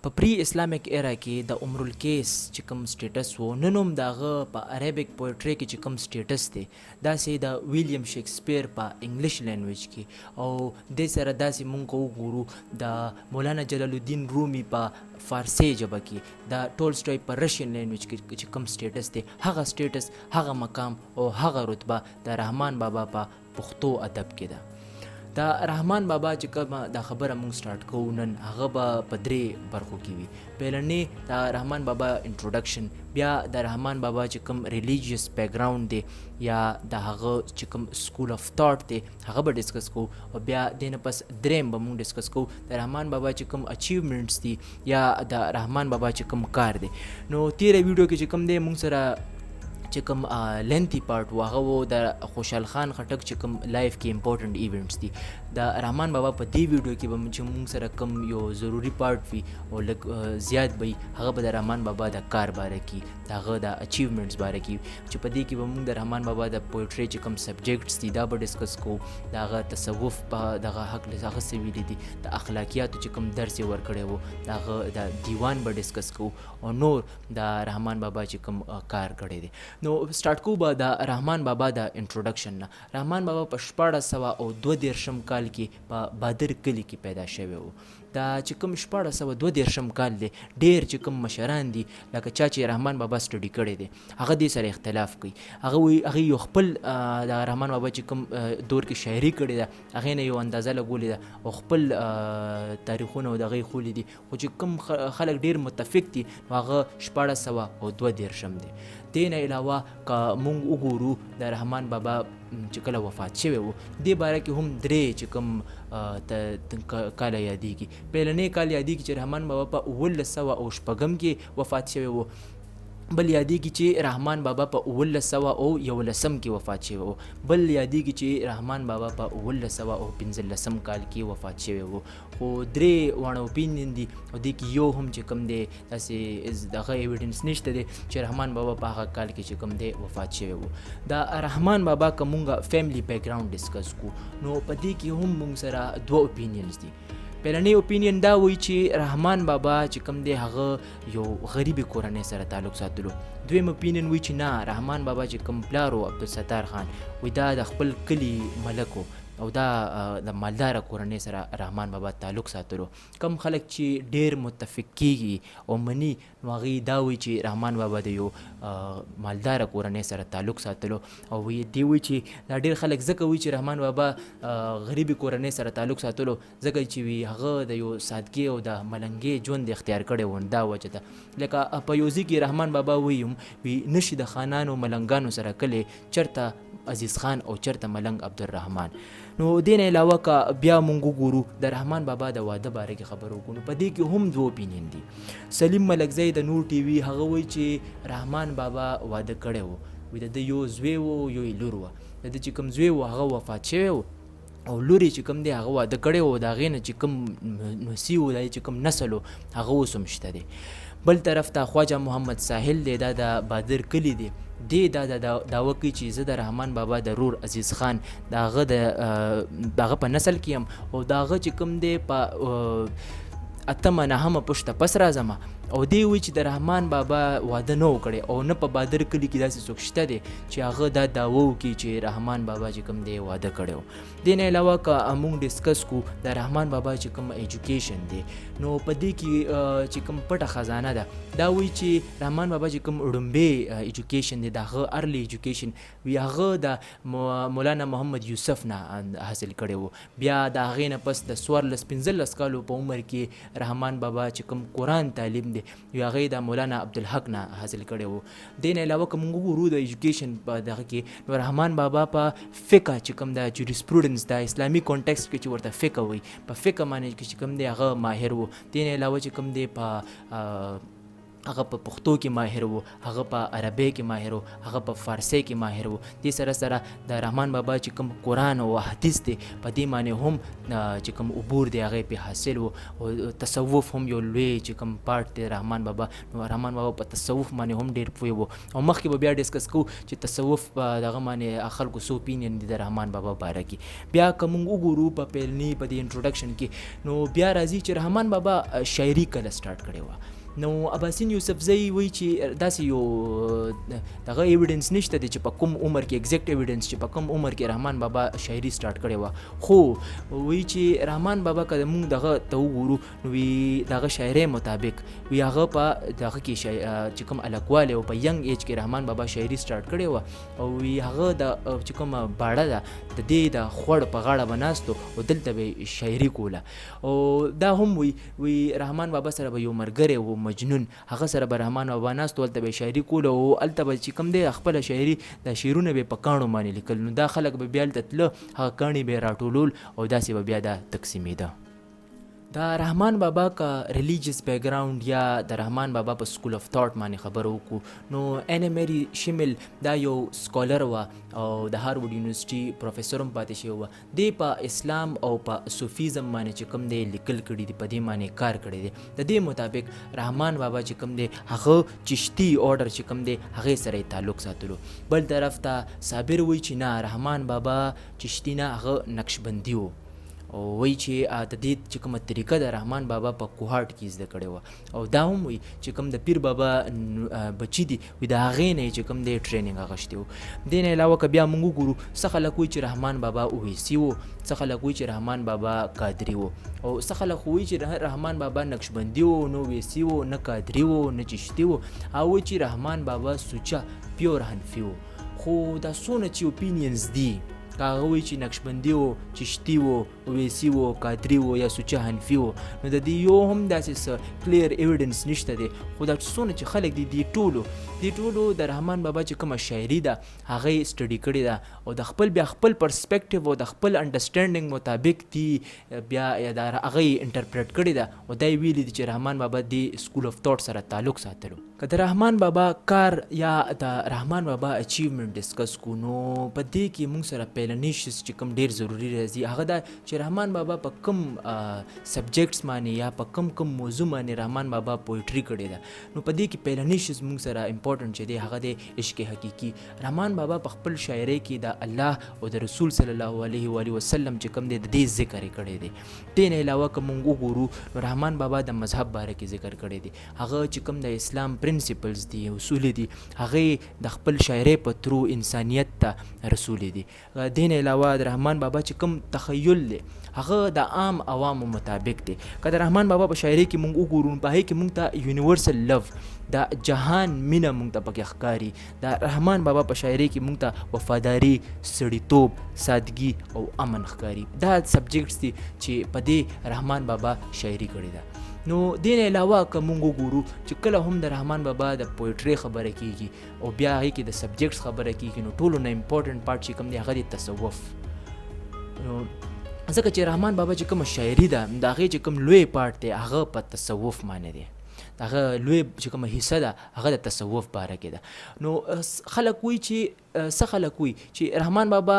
په پری اسلامیک ایرا کې د عمر القیس چې کوم سټیټس وو نن هم د هغه په عربیک پوئټري کې چې کوم سټیټس دی داسې د ویلیام شکسپیر په انګلیش لینګویج کې او دې سره داسې مونږ وګورو د مولانا جلال الدین رومي په فارسی ژبه کې د ټولسټوی په رشین لینګویج کې چې کوم سټیټس دی هغه سټیټس هغه مقام او هغه رتبه د رحمان بابا په پښتو ادب کې ده. د رحمان بابا چې کومه دا خبره مونږ سٹارټ کوو نن هغه به په درې برخو کې وي. پیلنې د رحمان بابا انټروډکشن، بیا د رحمان بابا چې کوم ریلیجیس بیکګراوند دی یا د هغه چې کوم سکول اف تھاټ دی هغه به ډسکس کوو، او بیا دې نه پس دریم به مونږ ډسکس کوو د رحمان بابا چې کوم اچیومنټس دي یا د رحمان بابا چې کوم کار دی. نو تیره ویډیو کې چې کوم دی مونږ سره چې کوم لینتي پارت و هغه و د خوشحال خان خټک چې کوم لایف کې امپورټنٹ ایونټس دي. د رحمان بابا په دې ویډیو کې به چې مونږ سره کوم یو ضروری پارت وي او لږ زیات به هغه به د رحمان بابا د کار باره کې د هغه د اچیومنټس باره کې چې په دې کې به مونږ د رحمان بابا د پوئټري چې کوم سبجیکټس دي دا به ډسکس کوو، د هغه تصوف په دغه حق هغه څه ویلي دي، د اخلاقیاتو چې کوم درس یې ورکړی و د هغه د دیوان به ډسکس کوو، او نور د رحمان بابا چې کوم کار کړی دی. نو سٹارټ کوو به د رحمان بابا د انټروډکشن نه. رحمان بابا په 1432 کال کې په بادر کلي کې پیدا شوی و. دا چې کوم 1432 کال دی ډیر چې کوم مشران دي لکه چا چې رحمان بابا سټډي کړی دی هغه دې سره اختلاف کوي. هغه یو خپل د رحمان بابا چې کوم دور کې شاعري کړې ده هغې نه یو اندازه لګولې ده او خپل تاریخونه او دغه یې ښولي دي، خو چې کوم خلک ډیر متفق دي نو هغه 1432 دی. دې نه علاوه که مونږ وګورو د رحمان بابا چې کله وفات شوی و دې باره کې هم درې چې کوم کاله یادېږي. پیلنی کال یادېږي چې رحمان بابا په 1906 کې وفات شوی و، بل یادېږي چې رحمان بابا په 1911 کې وفات شوی و، بل یادېږي چې رحمان بابا په 1915 کال کې وفات شوی و. خو درې واړه اوپینین دي او دې کې یو هم چې کوم دی داسې دغه ایویډنس نشته دی چې رحمان بابا په هغه کال کې چې کوم دی وفات شوی و. د رحمان بابا که مونږ فیملی بیکګراوند ډسکس کو نو په دې کې هم مونږ سره دوه اوپینینز دي. پیلنی اوپینین دا وایي چې رحمان بابا چې کوم دی هغه یو غریبي کورنۍ سره تعلق ساتلو. دویم اوپینین وایي چې نه، رحمان بابا چې کوم پلار و عبدالستار خان وایي دا د خپل کلي ملک و او دا د مالداره کورنۍ سره رحمان بابا تعلق ساتلو. کم خلک چې ډیر متفق کیږي او مني نو هغې دا وایي چې رحمان بابا د یو مالداره کورنۍ سره تعلق ساتلو، او دی وایي چې دا ډیر خلک ځکه وایي چې رحمان بابا غریبي کورنۍ سره تعلق ساتلو ځکه چې وي هغه د یو سادګي او د ملنګۍ ژوند اختیار کړی و، دا وجه ده. لکه په یو ځای کې رحمان بابا وایي نشي د خانانو ملنګانو سره کلی چرته عزیز خان او چرته ملنګ عبدالرحمن. نو دې نه علاوه که بیا مونږ وګورو د رحمان بابا د واده باره کې خبرو وکړو په دې کې هم دوه اوپینین دي. سلیم ملکزی د نور ټي وي هغه وایي چې رحمان بابا واده کړی و، وایي د یو زوی و یو یې لور وه، د ده چې کوم زوی و هغه وفات شوی و او لوري چې کوم دی هغه واده کړی و، د هغې نه چې کوم نسی و د چې کوم نسل و هغه اوس هم شته دی. بل طرف ته خواجه محمد ساحل دی دا د بادر کلي دی، دی دا دعوه کوي چې زه د رحمان بابا د رور عزیز خان د هغه په نسل کې یم او د هغه چې کوم دی په اتمه نهمه پشته پس راځم. او دی وایي چې د رحمان بابا واده نه و کړی او نه په بادر کلي کې داسې څوک شته دی چې هغه دا دعوه وکړي چې رحمان بابا چې کوم دی واده کړی و. دې نه علاوه که موږ ډسکس کو د رحمان بابا چې کوم ایجوکیشن دی نو په دې کې چې کوم پټه خزانه ده دا وایي چې رحمان بابا چې کوم وړومبی ایجوکیشن دی د هغه ارلی ایجوکیشن وی هغه د مولانا محمد یوسف نه حاصل کړی و. بیا د هغې نه پس د 14-15 کالو په عمر کې رحمان بابا چې کوم قرآن تعلیم دی یو هغې د مولانا عبدالحق نه حاصل کړی و. دې نه علاوه که موږ وګورو د ایجوکیشن په دغه کې نو رحمان بابا په فقه چې کوم د جوریسپروډنس د اسلامي کانټیکسټ کې چې ورته فقه وایي په فقه باندې چې کوم دی هغه ماهر و. دې نه علاوه چې کوم دی په هغه په پښتو کې ماهر وو، هغه په عربی کې ماهر وو، هغه په فارسی کې ماهر وو. دې سره سره د رحمان بابا چې کوم قرآن او حدیث دی په دې باندې هم چې کوم عبور دی هغه پې حاصل وو. او تصوف هم یو لوی چې کوم پارټ دی رحمان بابا، نو رحمان بابا په تصوف باندې هم ډېر پوه وو. او مخکې به بیا ډسکس کوو چې تصوف په دغه باندې خلکو څه اوپینین دي د رحمان بابا باره کې. بیا که موږ وګورو په پیلني په دې انټروډکشن کې، نو بیا راځي چې رحمان بابا شاعري کله سټارټ کړې وه. نو اباسین یوسفزی وایي چې داسې یو دغه ایویډنس نشته دی چې په کوم عمر کې ایگزیکټ ایویډنس چې په کوم عمر کې رحمان بابا شاعري سټارټ کړې وه، خو وایي چې رحمان بابا که موږ دغه ته وګورو نو وی دغه شاعرۍ مطابق وی هغه په دغه کې چې کوم الکوالی او په ینګ ایج کې رحمان بابا شاعري سټارټ کړې وه. او وی هغه د چې کومه باړه ده د دې د خوړ په غاړه به ناست او دلته به شاعري کوله. او دا هم وی رحمان بابا سره به یو ملګری و مجنون، هغه سره به رحمان بابا ناست هلته به شاعري کوله او هلته به چې کوم دی خپله شاعري د شعرونه به په کاڼو باندې لیکل. نو دا خلک به بیا هلته تله، هغه کاڼي به یې راټولول او داسې به بیا دا تقسیمېده. د رحمان بابا که ریلیجیس بیکګراوند یا د رحمان بابا په سکول اف تھاټ باندې خبره وکړو، نو این میری شمل دا یو سکالر وه او د هاروارډ یونیورسټي پروفیسر هم پاتې شوی وه. دې په اسلام او په صوفیزم باندې چې کوم دی لیکل کړي دي، په دې باندې کار کړی دی. د دې مطابق رحمان بابا چې کوم دی هغه چشتي اورډر چې کوم دی هغې سره یې تعلق ساتلو. بل طرف ته صابر وایي چې نه، رحمان بابا چشتي نه، هغه نقشبندي و. او وایي چې د دې چې کومه طریقه د رحمان بابا په کوهاټ کې زده کړې وه. او دا هم وایي چې کوم د پیر بابا بچي دي وي د هغې نه یې چې کوم دی ټریننګ اخیستی و. دې نه علاوه که بیا موږ وګورو، څه خلک وایي چې رحمان بابا اویسي و، څه خلک وایي چې رحمان بابا قادري و، او څه خلک خو وایي چې رحمان بابا نقشبندي و، نه اویسي و، نه قادري و، نه چشتي و، او وایي چې رحمان بابا سوچه پیور حنفي و. خو دا څونه چې اوپینینز دي، که هغه وایي چې نقشبندي و، چشتي و، اویسي و، قادري و یا سوچه حنفي و، نو د دې یو هم داسې څه کلیر ایویډنس نشته دی. خو دا څونه چې خلک دي دې ټولو د رحمان بابا چې کومه شاعري ده هغه یې سټډي کړې ده او د خپل بیا خپل پرسپیکټیو او د خپل انډرسټینډینګ مطابق دي بیا هغه یې انټرپریټ کړې ده او دا یې ویلي دي چې رحمان بابا د سکول اف تھاټ سره تعلق ساتلو. که د رحمان بابا کار یا د رحمان بابا اچیومنټ ډسکس کو، نو په دې کې موږ سره پیلنی شیز چې کوم ډېر ضروري راځي هغه دا چې رحمان بابا په کوم سبجیکټس باندې یا په کوم موضوع باندې رحمان بابا پویټري کړې ده. نو په دې کې پیلنی شیز موږ سره امپورټنټ چې دی هغه د عشق حقیقي. رحمان بابا په خپل شاعرۍ کې د الله او د رسول صلی الله علیه و آله وسلم چې کوم دی د دې ذکر یې کړی دی. دې نه علاوه که موږ وګورو نو رحمان بابا د مذهب باره کې ذکر کړی دی. هغه چې کوم د اسلام پرنسپلز دي، اصول دي، هغه د خپل شاعرۍ په ترو انسانیت ته رسولي دي. دې نه علاوه د رحمان بابا چې کوم تخیل دی هغه د عام عوامو مطابق دی. که د رحمان بابا په شاعرۍ کې موږ وګورو په هغې کې موږ ته یونیورسل لو د جهان مینه موږ ته پکې ښکاري. د رحمان بابا په شاعرۍ کې موږ ته وفاداري، سړیتوب، سادګي او امن ښکاري. دا سبجیکټس دي چې په دې رحمان بابا شاعري کړې ده. نو دې نه علاوه که موږ وګورو چې کله هم د رحمان بابا د پویټرۍ خبره کیږي او بیا هغې کې د سبجیکټس خبره کیږي، نو ټولو نه امپورټنټ پارټ چې کوم دی هغه د تصوف. نو ځکه چې رحمان بابا چې کومه شاعري ده د هغې چې کوم لوی پارټ دی هغه په تصوف باندې دی، هغه لوی چې کومه حصه ده هغه د تصوف باره کې ده. نو خلک وایي چې څه خلک وایي چې رحمان بابا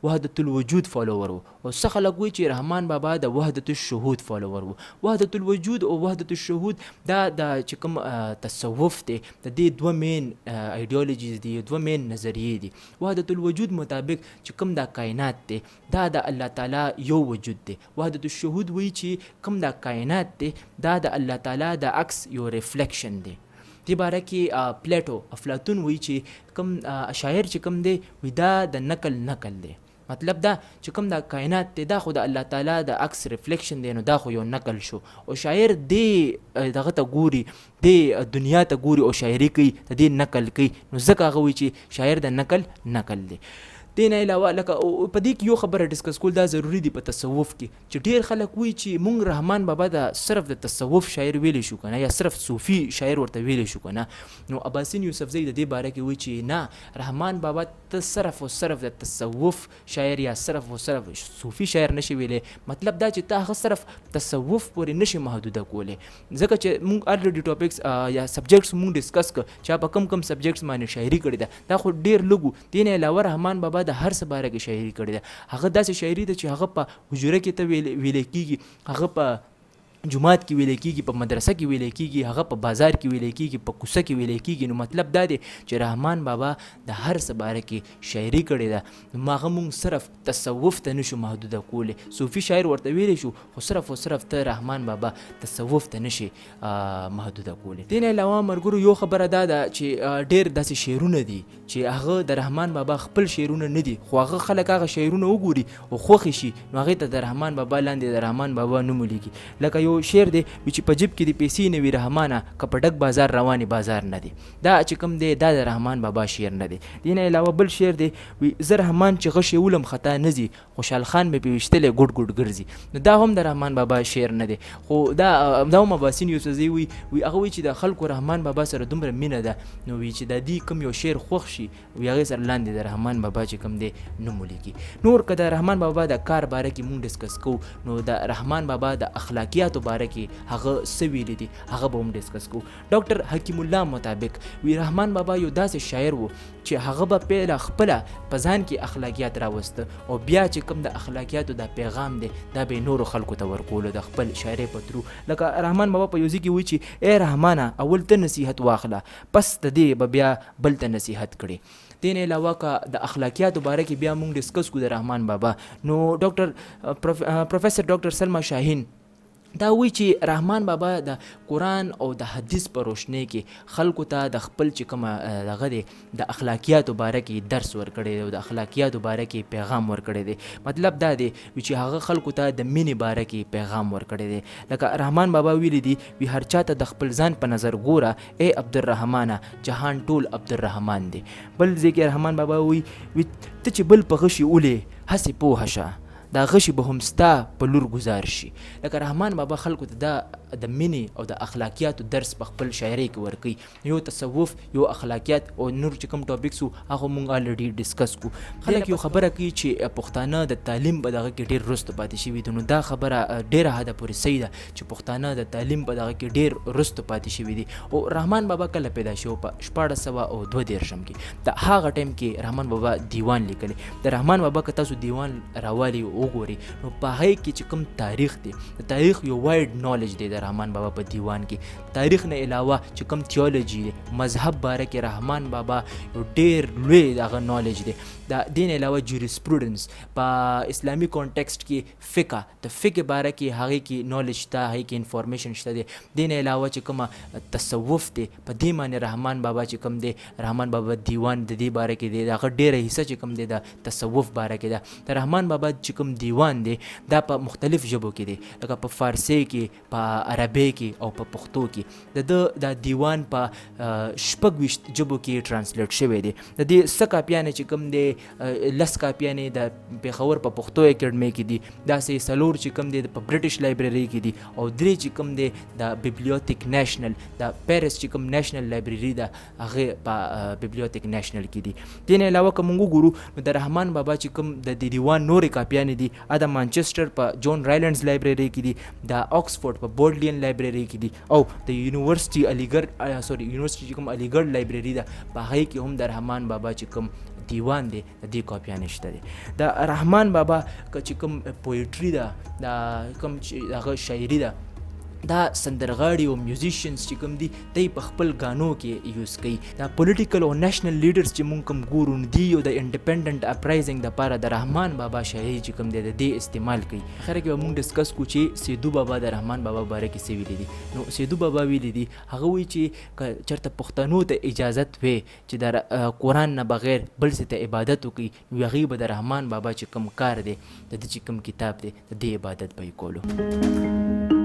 وحدت الوجود فالوور و او څه خلک وایي چې رحمان بابا د وحدت الشهود فالوور و. وحدت الوجود او وحدت الشهود دا د چې کوم تصوف دی د دې دوه مین ایډیالوجیز دي، دوه مین نظریې دي. وحدت الوجود مطابق چې کوم دا کائنات دی دا د الله تعالی یو وجود دی. وحدت الشهود وایي چې کوم دا کائنات دی دا د الله تعالی د عکس یو ریفلیکشن دی. دې باره کې پلیټو افلاطون وایي چې کوم شاعر چې کوم دی وي دا د نقل دی. مطلب دا چې کوم دا کائنات دی دا خو د الله تعالی د عکس ریفلیکشن دی، نو دا خو یو نقل شو. او شاعر دې دغه ته ګوري، دې دنیا ته ګوري او شاعري کوي، د دې نقل کوي، نو ځکه هغه وایي چې شاعر د نقل دی. دې نه علاوه لکه په دې کې یو خبره ډسکس کول دا ضروری دی په تصوف کې چې ډېر خلک وایي چې مونږ رحمان بابا د صرف د تصوف شاعر ویلی شو کنه یا صرف صوفي شاعر ورته ویلی شو کنه. نو عباسین یوسفزئی د دې باره کې وایي چې نه رحمان بابا ته صرف او صرف د تصوف شاعر یا صرف او صرف صوفي شاعر نشي ویلی. مطلب دا چې ته هغه صرف تصوف پورې نشي محدوده کولی ځکه چې مونږ الریډي ټاپکس یا سبجیکټس مونږ ډسکس کړ چې په کم سبجیکټس باندې شاعري کړې ده دا خو ډېر لږ و. دې نه علاوه رحمان بابا د هر څه باره کې شاعري کړې ده. هغه داسې شاعري ده چې هغه په حجره کې ته ویلی کېږي هغه په جماعت کې ویل کېږي په مدرسه کې ویل کېږي هغه په بازار کې ویل کېږي په کوڅه کې ویل کېږي. نو مطلب دا دی چې رحمان بابا د هر څه باره کې شاعري کړې ده. نو هغه مونږ صرف تصوف ته نشو محدوده کولی. صوفي شاعر ورته ویلی شو خو صرف او صرف ته رحمان بابا تصوف ته نشي محدوده کولی. دې نه علاوه مرګرو یو خبره دا ده چې ډېر داسې شعرونه دي چې هغه د رحمان بابا خپل شعرونه نه دي خو هغه خلک هغه شعرونه وګوري او خوښ شي نو هغې ته د رحمان بابا لاندې د رحمان بابا نوم ولیکي. لکه یو شعر دی چې په جیب کې د پیسې نه وي رحمانه که په ډک بازار روانې بازار نه دی. دا چې کوم دی دا د رحمان بابا شعر نه دی. دې نه علاوه بل شعر دی وي زه رحمان چې غشې ولم خطا نه ځي خوشحال خان مې پې ویشتلی ګډ ګډ ګرځي. نو دا هم د رحمان بابا شعر نه دی خو دا هم عباسین یوسفزئی وي هغه وایي چې د خلکو رحمان بابا سره دومره مینه ده نو وایي چې د دې کوم یو شعر خوښ شي وي هغې سره لاندې د رحمان بابا چې کوم دی نوم ولیکي. نور که د رحمان بابا د کار باره کې مونږ ډسکس کوو نو د رحمان بابا د اخلاقیاتو باره کې هغه څه ویلي دي هغه به هم ډسکس کوو. ډاکټر حکیم الله مطابق وی رحمان بابا یو داسې شاعر و چې هغه به پیله خپله په ځان کې اخلاقیات راوسته او بیا چې کوم د اخلاقیاتو د پیغام دی دا به نورو خلکو ته ورکولو د خپل شاعرۍ په ترو. لکه رحمان بابا په یو ځای کې وایي چې ای رحمانه اول ته نصیحت واخله پس د دې به بیا بل ته نصیحت کړي. دې نه علاوه که د اخلاقیاتو باره کې بیا موږ ډسکس کړو د رحمان بابا نو پروفیسر ډاکټر سلما شاهین دا وایي چې رحمان بابا د قرآن او د حدیث په روشنۍ کې خلکو ته د خپل چې کومه دغه دی د اخلاقیاتو باره کې درس ورکړی دی او د اخلاقیاتو باره کې پیغام ورکړی دی. مطلب دا دی چې هغه خلکو ته د مینې باره کې پیغام ورکړی دی. لکه رحمان بابا ویلی دی وی هر چاته د خپل ځان په نظر ګوره ای عبدالرحمانه جهان ټول عبدالرحمن دی. بل ځای کې رحمان بابا وی ته چې بل په غشي ولې هسې پوهه شه دا غشي به هم ستا په لور ګزار شي. لکه رحمان بابا خلکو ته دا د مینې او د اخلاقیاتو درس په خپل شاعرۍ کې ورکوي. یو تصوف یو اخلاقیات او نور چې کوم ټاپکس وو هغه مونږ الریډي ډسکس کو. خلک یو خبره کوي چې پښتانه د تعلیم په دغه کې ډېر وروسته پاتې شوي دي. نو دا خبره ډېره حده پورې صحیح ده چې پښتانه د تعلیم په دغه کې ډېر وروسته پاتې شوي دي. او رحمان بابا کله پیدا شو په 1432 کې د هغه ټایم کې رحمان بابا دیوان لیکلی. د رحمان بابا که تاسو دیوان راوالي وګوري نو په هغې کې چې کوم تاریخ دی د تاریخ یو وایډ نالج دی د رحمان بابا په دیوان کې. تاریخ نه علاوه چې کوم تیولوژي دی مذهب باره کې رحمان بابا یو ډېر لوی دغه نالج دی. د دې نه علاوه جوریسپروډنس په اسلامي کانټیکسټ کې فقه د فقه باره کې هغې کې نالج شته هغې کې انفارمیشن شته دی. دې نه علاوه چې کومه تصوف دی په دې باندې رحمان بابا چې کوم دی رحمان بابا دیوان د دې باره کې دی دغه ډېره حصه چې کوم دی د تصوف باره کې ده. د رحمان بابا چې کوم دیوان دی دا په مختلف ژبو کې دی لکه په فارسي کې په عربي کې او په پښتو کې د دیوان په 26 ژبو کې ترانسلیټ شوی دی. د دې څه کاپیانې چې کوم دی 10 کاپیانې د پېښور په پښتو اکیډمۍ کې دي داسې 4 چې کوم دی په برټش لایبرري کې دي او 3 چې کوم دی د بیبلیوتیک نیشنل د پیرس چې کوم نیشنل لایبرري ده هغې په بیبلیوتیک نیشنل کې دي. دې نه علاوه که موږ وګورو نو د رحمان بابا چې کوم د دیوان نورې کاپیانې دي د مانچسټر په جون رایلنډز لایبرري کې دي د آکسفورډ په بورډلین لایبرري کې دي او د یونیورسټي یونیورسټي چې کوم علیګړ لایبرري ده په هغې کې هم د رحمان بابا چې کوم دیوان دی د دې کاپیانې شته دی. د رحمان بابا چې کوم پویټري ده د کوم چې هغه شاعري ده دا سندرغاړي او میوزیشنز چې کوم دي دی په خپل غانو کې یوز کوي. دا پولیټیکل او نیشنل لیډرز چې مونږ کوم ګورو نو دی یو د انډیپینډنټ اپرایزنګ دپاره د رحمان بابا شاعري چې کوم دی د دې استعمال کوي. اخره کې به مونږ ډسکس کړو چې سیدو بابا د رحمان بابا باره کې څه ویلي دي. نو سیدو بابا ویلي دي هغه وایي چې که چېرته پښتنو ته اجازت وی چې د قرآن نه بغیر بل څه ته عبادت وکړي نو هغې به د رحمان بابا چې کوم کار دی د ده چې کوم کتاب دی د دې عبادت به یې کولو.